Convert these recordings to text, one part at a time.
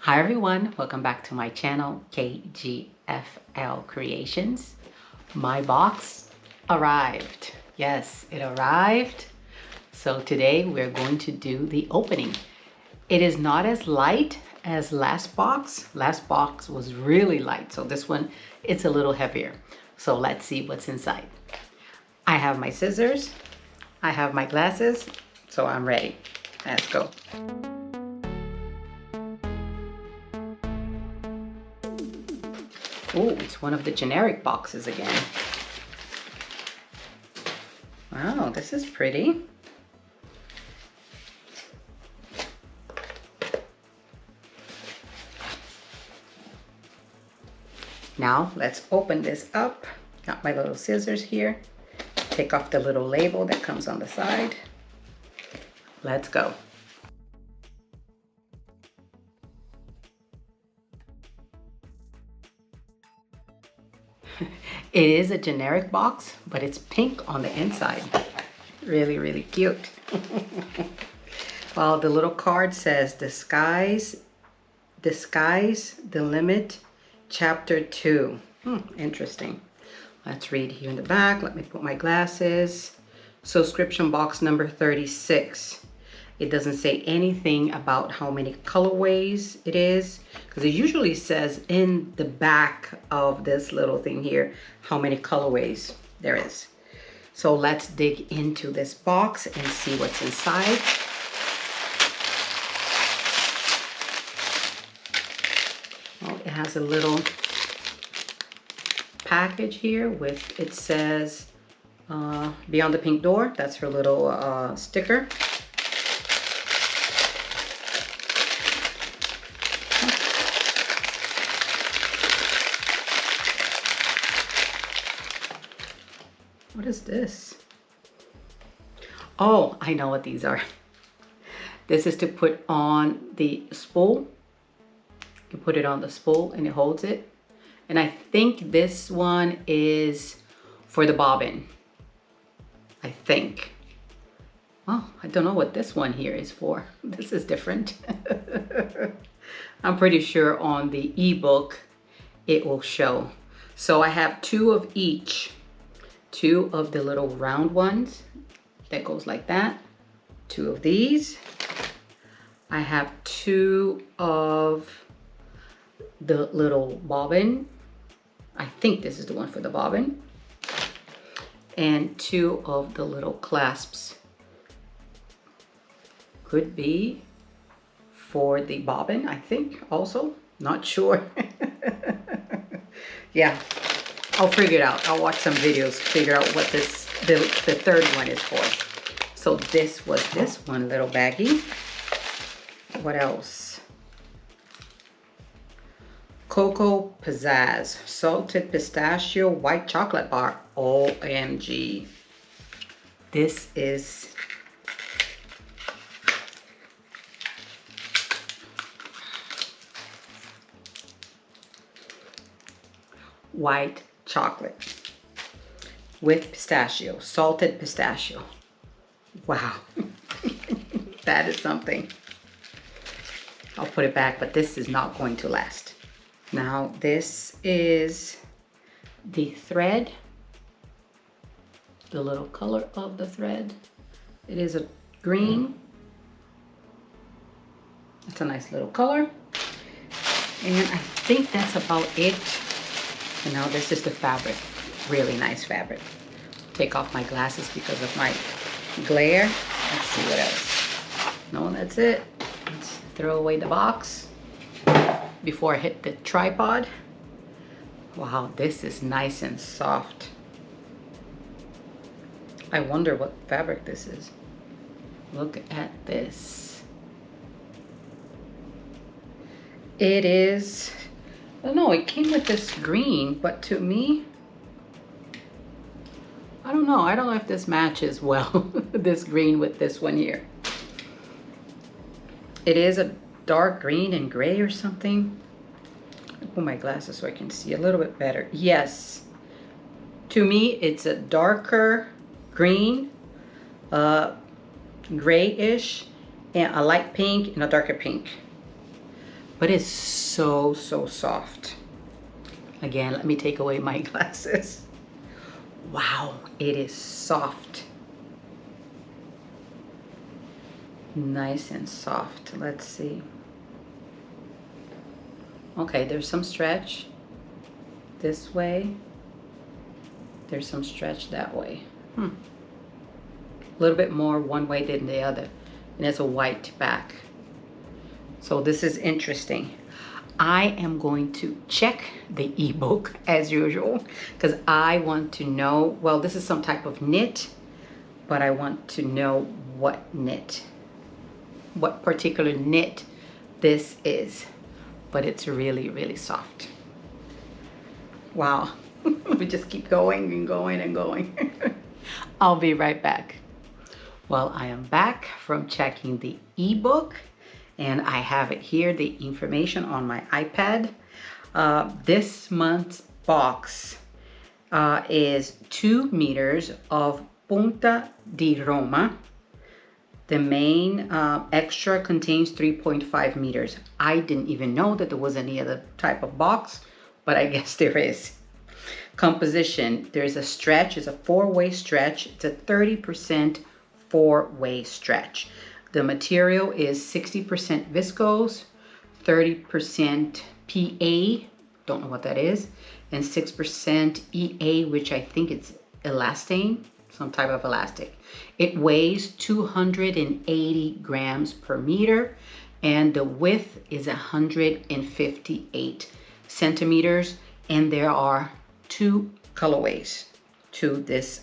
Hi everyone, welcome back to my channel, KGFL Creations. My box arrived. Yes, it arrived. So today we're going to do the opening. It is not as light as last box. Last box was really light, so this one, it's a little heavier. So let's see what's inside. I have my scissors, I have my glasses, so I'm ready. Let's go. Oh, it's one of the generic boxes again. Wow, this is pretty. Now let's open this up. Got my little scissors here. Take off the little label that comes on the side. Let's go. It is a generic box, but it's pink on the inside. Really, really cute. Well, the little card says, The Sky's the Limit, Chapter 2. Interesting. Let's read here in the back. Let me put my glasses. Sewscription box number 36. It doesn't say anything about how many colorways it is, because it usually says in the back of this little thing here how many colorways there is. So let's dig into this box and see what's inside. Well, it has a little package here with, it says Beyond the Pink Door. That's her little sticker. What is this? Oh, I know what these are. This is to put on the spool. You put it on the spool and it holds it. And I think this one is for the bobbin. I think. Oh, I don't know what this one here is for. This is different. I'm pretty sure on the ebook it will show. So I have two of each. Two of the little round ones that goes like that. Two of these. I have two of the little bobbin. I think this is the one for the bobbin. And two of the little clasps. Could be for the bobbin, I think, also. Not sure. Yeah. I'll figure it out. I'll watch some videos, figure out what this, the third one is for. So this was this one little baggie. What else? Cocoa Pizzazz, salted pistachio white chocolate bar. OMG. This is white chocolate with pistachio, salted pistachio. Wow. That is something. I'll put it back, but this is not going to last. Now this is the thread, the little color of the thread. It is a green. It's a nice little color. And I think that's about it. And now this is the fabric, really nice fabric. Take off my glasses because of my glare. Let's see what else. No, that's it. Let's throw away the box before I hit the tripod. Wow, this is nice and soft. I wonder what fabric this is. Look at this. It is, I don't know, it came with this green, but to me, I don't know if this matches well, this green with this one here. It is a dark green and gray or something. I'll put my glasses so I can see a little bit better. Yes, to me, it's a darker green, grayish, and a light pink and a darker pink. but it's so soft. Again, let me take away my glasses. Wow, it is soft. Nice and soft. Let's see. Okay, there's some stretch this way. There's some stretch that way. A little bit more one way than the other. And it's a white back. So this is interesting. I am going to check the ebook as usual because I want to know, well, this is some type of knit, but I want to know what knit, what particular knit this is. But it's really soft. Wow. We just keep going and going and going. I'll be right back. Well, I am back from checking the ebook and I have it here, the information on my iPad. This month's box is 2 meters of Punta di Roma. The main extra contains 3.5 meters. I didn't even know that there was any other type of box, but I guess there is. Composition, there's a stretch, it's a 4-way stretch. It's a 30% 4-way stretch. The material is 60% viscose, 30% PA, don't know what that is, and 6% EA, which I think it's elastane, some type of elastic. It weighs 280 grams per meter, and the width is 158 centimeters, and there are 2 colorways to this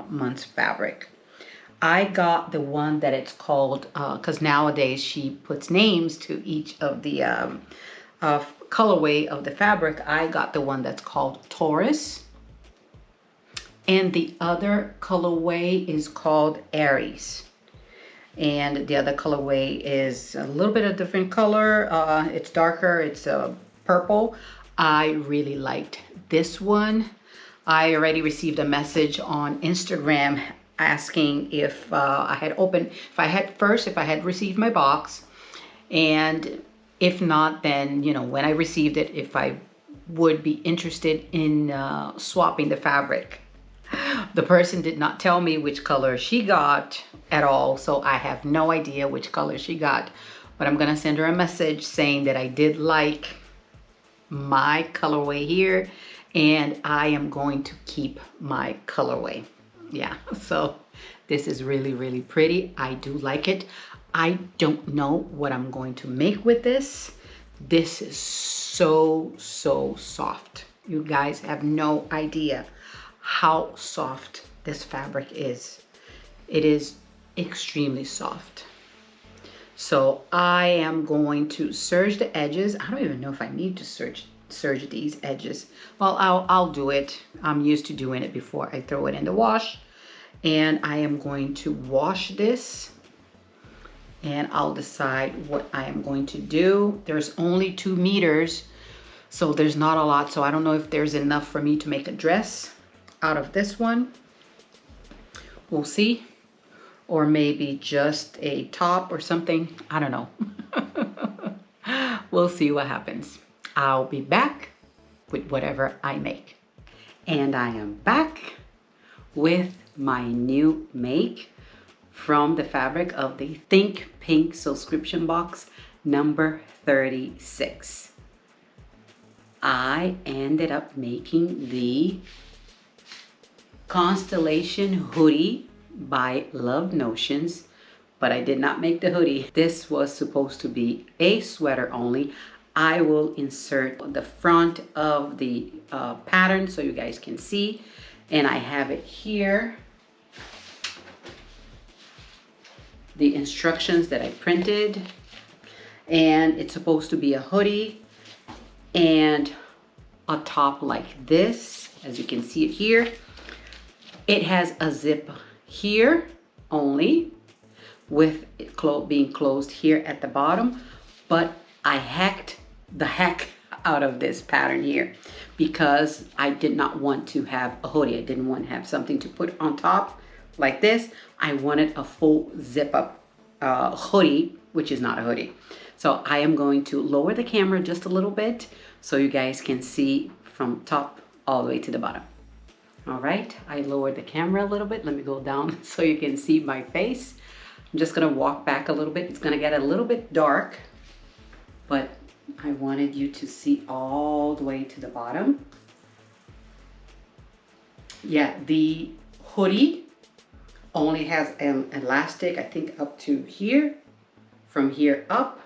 month's fabric. I got the one that it's called, because nowadays she puts names to each of the colorway of the fabric. I got the one that's called Taurus. And the other colorway is called Aries. And the other colorway is a little bit of different color. It's darker, it's purple. I really liked this one. I already received a message on Instagram asking if I had received my box, and if not, then, you know, when I received it, if I would be interested in swapping the fabric. The person did not tell me which color she got at all, so I have no idea which color she got, but I'm gonna send her a message saying that I did like my colorway here, and I am going to keep my colorway. Yeah, so this is really pretty. I do like it. I don't know what I'm going to make with this. This is so soft. You guys have no idea how soft this fabric is. It is extremely soft. So I am going to serge the edges. I don't even know if I need to serge these edges. Well, I'll do it. I'm used to doing it before I throw it in the wash. And I am going to wash this, and I'll decide what I am going to do. There's only 2 meters, so there's not a lot. So I don't know if there's enough for me to make a dress out of this one. We'll see. Or maybe just a top or something. I don't know. We'll see what happens. I'll be back with whatever I make. And I am back with my new make from the fabric of the Think Pink Sewscription box number 36. I ended up making the Constellation hoodie by Love Notions, but I did not make the hoodie. This was supposed to be a sweater only. I will insert the front of the pattern so you guys can see, and I have it here. The instructions that I printed, and it's supposed to be a hoodie and a top like this, as you can see it here. It has a zip here only, with it being closed here at the bottom, but I hacked the heck out of this pattern here because I did not want to have a hoodie. I didn't want to have something to put on top like this. I wanted a full zip up hoodie which is not a hoodie. So I am going to lower the camera just a little bit so you guys can see from top all the way to the bottom. All right, I lowered the camera a little bit. Let me go down so you can see my face. I'm just gonna walk back a little bit. It's gonna get a little bit dark, but I wanted you to see all the way to the bottom. Yeah, the hoodie only has an elastic, I think up to here, from here up,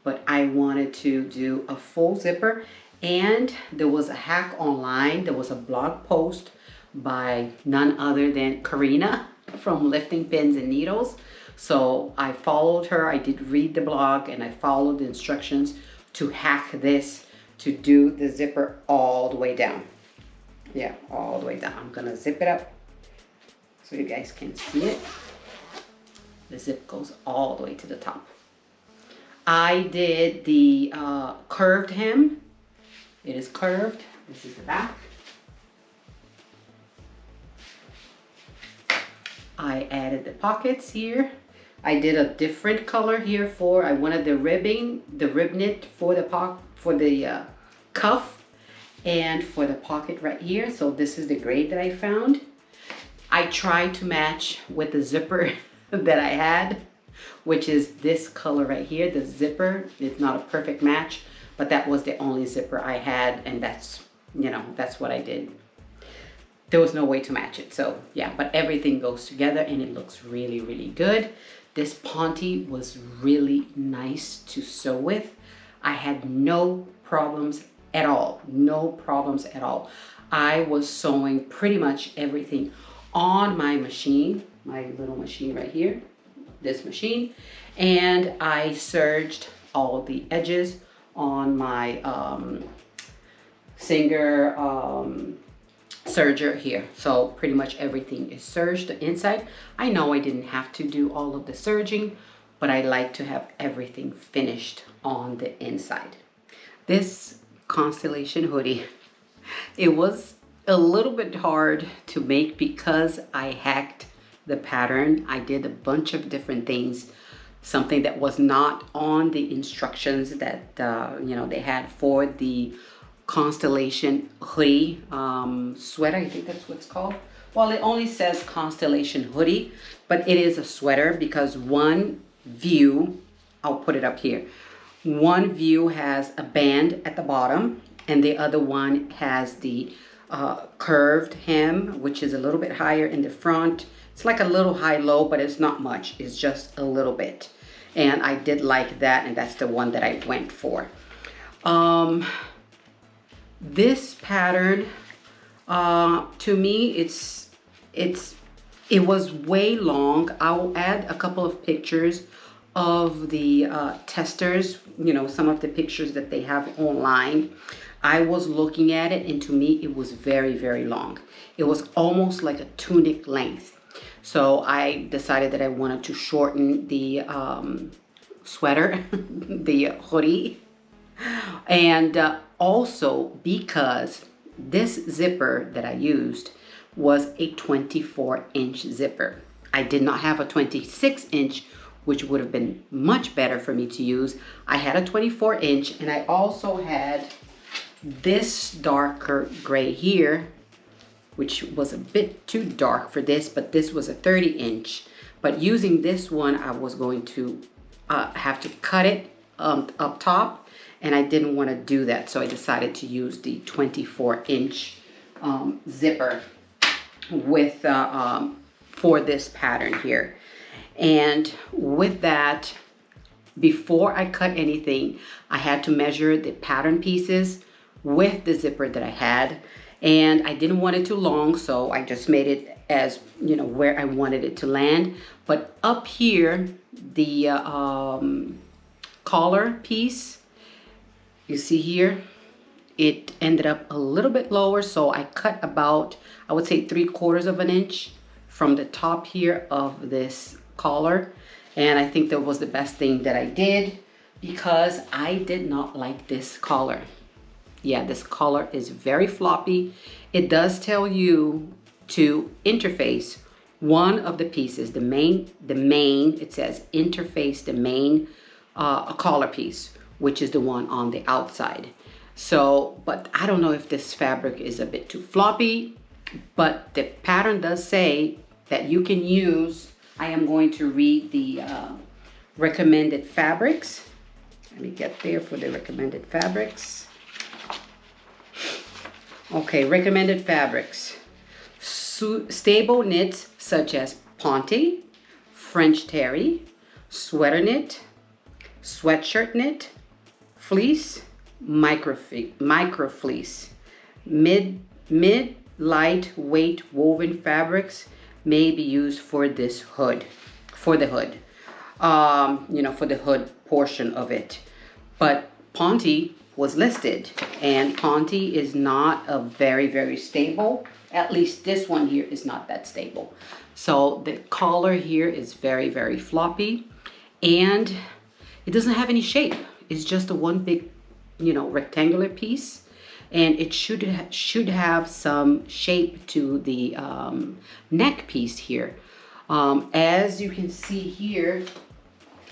but I wanted to do a full zipper. And there was a hack online. There was a blog post by none other than Karina from Lifting Pins and Needles. So I followed her. I did read the blog and I followed the instructions to hack this, to do the zipper all the way down. Yeah, all the way down. I'm gonna zip it up so you guys can see it. The zip goes all the way to the top. I did the curved hem. It is curved. This is the back. I added the pockets here. I did a different color here I wanted the ribbing, the rib knit for the cuff and for the pocket right here. So this is the gray that I found. I tried to match with the zipper that I had, which is this color right here. The zipper is not a perfect match, but that was the only zipper I had, and that's, you know, that's what I did. There was no way to match it. So yeah, but everything goes together and it looks really, really good. This ponte was really nice to sew with. I had no problems at all. No problems at all. I was sewing pretty much everything on my machine, my little machine right here, this machine, and I serged all the edges on my Singer serger here. So pretty much everything is serged inside. I know I didn't have to do all of the serging, but I like to have everything finished on the inside. This Constellation hoodie, it was a little bit hard to make because I hacked the pattern. I did a bunch of different things, something that was not on the instructions that you know, they had for the Constellation hoodie sweater. I think that's what it's called. Well, it only says Constellation hoodie, but it is a sweater because one view, I'll put it up here, one view has a band at the bottom and the other one has the curved hem, which is a little bit higher in the front. It's like a little high-low, but it's not much. It's just a little bit. And I did like that, and that's the one that I went for. This pattern, to me, it was way long. I'll add a couple of pictures of the testers, you know, some of the pictures that they have online. I was looking at it, and to me, it was very, very long. It was almost like a tunic length. So I decided that I wanted to shorten the sweater, the hoodie. And also because this zipper that I used was a 24-inch zipper. I did not have a 26-inch, which would have been much better for me to use. I had a 24-inch, and I also had this darker gray here, which was a bit too dark for this, but this was a 30-inch. But using this one, I was going to have to cut it up top, and I didn't want to do that, so I decided to use the 24-inch zipper with for this pattern here. And with that, before I cut anything, I had to measure the pattern pieces with the zipper that I had, and I didn't want it too long, so I just made it as, you know, where I wanted it to land. But up here, the collar piece, you see here, it ended up a little bit lower, so I cut about, I would say 3/4 of an inch from the top here of this collar. And I think that was the best thing that I did, because I did not like this collar. Yeah, this collar is very floppy. It does tell you to interface one of the pieces, the main, it says interface, the main collar piece, which is the one on the outside. So, but I don't know if this fabric is a bit too floppy, but the pattern does say that you can use, I am going to read the recommended fabrics. Let me get there for the recommended fabrics. Okay, recommended fabrics. Stable knits such as Ponte, French terry, sweater knit, sweatshirt knit, fleece, micro fleece, mid lightweight woven fabrics may be used for this hood, for the hood, you know, for the hood portion of it. But Ponte was listed, and Ponte is not a very stable. At least this one here is not that stable. So the collar here is very floppy, and it doesn't have any shape. It's just a one big, you know, rectangular piece, and it should have some shape to the neck piece here. As you can see here,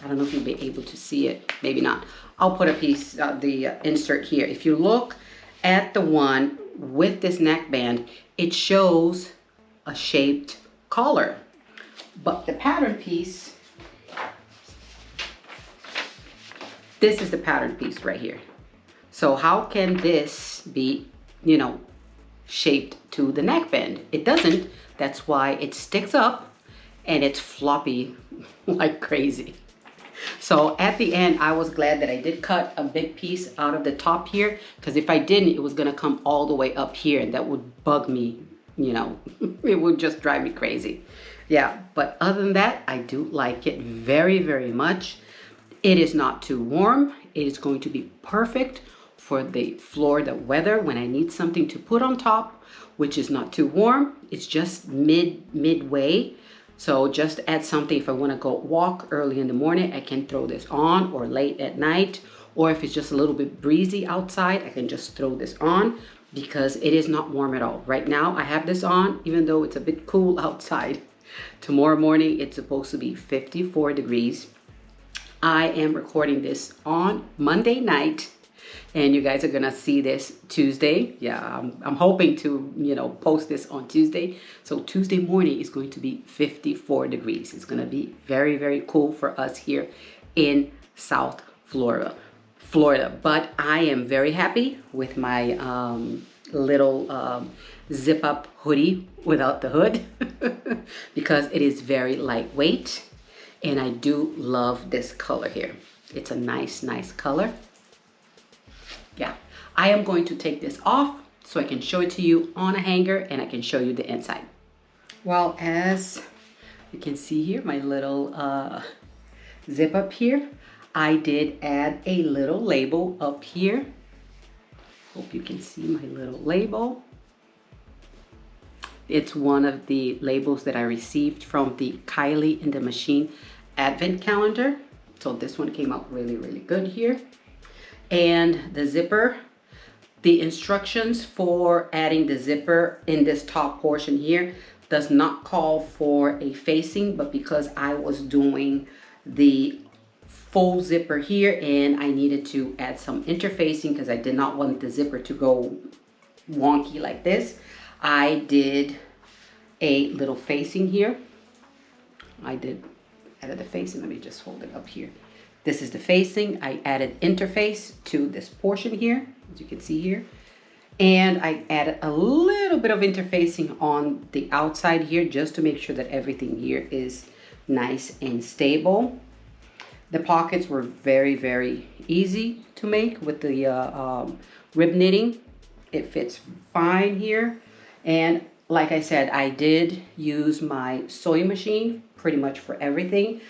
I don't know if you'll be able to see it, maybe not. I'll put a piece, the insert here. If you look at the one with this neckband, it shows a shaped collar. But the pattern piece, this is the pattern piece right here. So how can this be, you know, shaped to the neckband? It doesn't. That's why it sticks up and it's floppy like crazy. So at the end, I was glad that I did cut a big piece out of the top here, because if I didn't, it was gonna come all the way up here, and that would bug me, you know. It would just drive me crazy. Yeah, but other than that, I do like it very much. It is not too warm. It is going to be perfect for the Florida weather when I need something to put on top, which is not too warm. It's just midway. So just add something. If I want to go walk early in the morning, I can throw this on, or late at night, or if it's just a little bit breezy outside, I can just throw this on, because it is not warm at all. Right now I have this on, even though it's a bit cool outside. Tomorrow morning it's supposed to be 54 degrees. I am recording this on Monday night, and you guys are gonna see this Tuesday. Yeah, I'm hoping to, you know, post this on Tuesday. So Tuesday morning is going to be 54 degrees. It's gonna be very cool for us here in South Florida. But I am very happy with my little zip up hoodie without the hood because it is very lightweight, and I do love this color here. It's a nice color. Yeah, I am going to take this off so I can show it to you on a hanger, and I can show you the inside. Well, as you can see here, my little zip up here, I did add a little label up here. Hope you can see my little label. It's one of the labels that I received from the Kylie in the Machine Advent Calendar. So this one came out really good here. And the zipper, the instructions for adding the zipper in this top portion here does not call for a facing, but because I was doing the full zipper here and I needed to add some interfacing because I did not want the zipper to go wonky like this, I did a little facing here. I added the facing. Let me just hold it up here. This is the facing. I added interface to this portion here, as you can see here. And I added a little bit of interfacing on the outside here just to make sure that everything here is nice and stable. The pockets were very easy to make with the rib knitting. It fits fine here. And like I said, I did use my sewing machine pretty much for everything.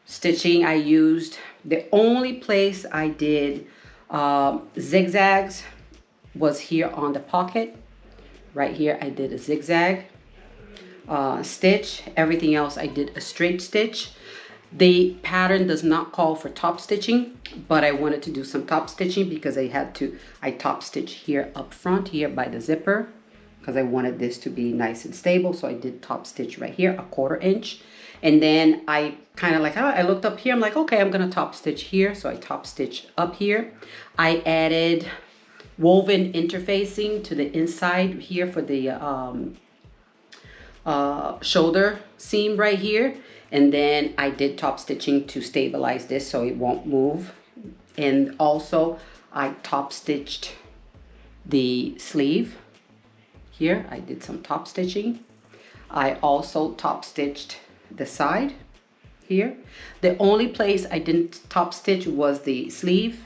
Stitching, I used, the only place I did zigzags was here on the pocket. Right here I did a zigzag stitch. Everything else I did a straight stitch. The pattern does not call for top stitching, but I wanted to do some top stitching because I top stitch here up front here by the zipper. because I wanted this to be nice and stable. So I did top stitch right here, a 1/4 inch. And then I kind of like, I looked up here, I'm like, okay, I'm gonna top stitch here. So I top stitched up here. I added woven interfacing to the inside here for the shoulder seam right here. And then I did top stitching to stabilize this so it won't move. And also I top stitched the sleeve here. I did some top stitching. I also top stitched the side here. The only place I didn't top stitch was the sleeve,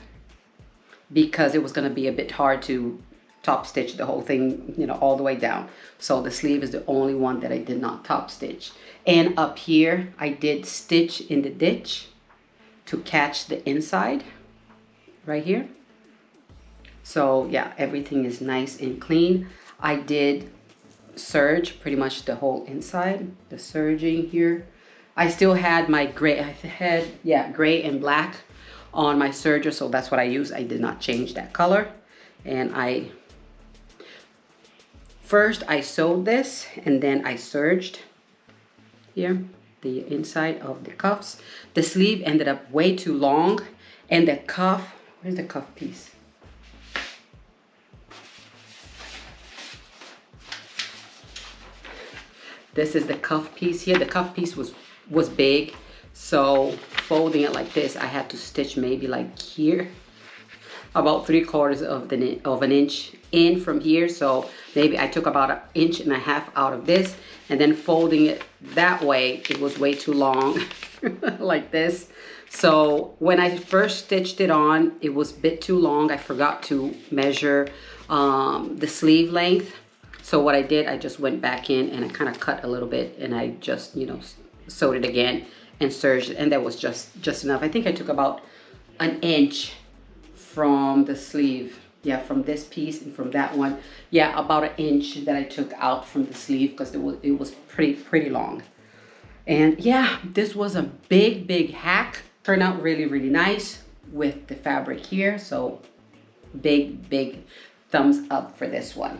because it was going to be a bit hard to top stitch the whole thing, you know, all the way down. So the sleeve is the only one that I did not top stitch. And up here I did stitch in the ditch to catch the inside right here. So yeah, everything is nice and clean. I did serge pretty much the whole inside, the serging here. I still had my gray, gray and black on my serger, so that's what I used. I did not change that color. And first I sewed this, and then I serged here the inside of the cuffs. The sleeve ended up way too long, and the cuff, where's the cuff piece? This is the cuff piece here. The cuff piece was big, so folding it like this, I had to stitch maybe like here, about 3/4 of an inch in from here. So maybe I took about 1.5 inches out of this, and then folding it that way, it was way too long like this. So when I first stitched it on, it was a bit too long. I forgot to measure the sleeve length. So what I did, I just went back in and I kind of cut a little bit, and I just, you know, sewed it again and serged it, and that was just enough. I think I took about 1 inch from the sleeve. Yeah, from this piece and from that one. Yeah, about 1 inch that I took out from the sleeve, because it was pretty long. And yeah, this was a big hack. Turned out really nice with the fabric here. So big thumbs up for this one.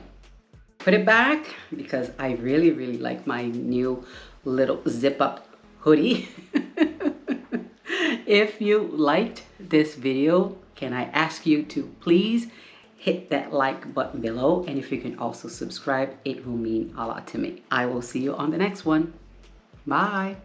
Put it back because I really like my new little zip up hoodie. If you liked this video, can I ask you to please hit that like button below, and if you can also subscribe, it will mean a lot to me. I will see you on the next one. Bye.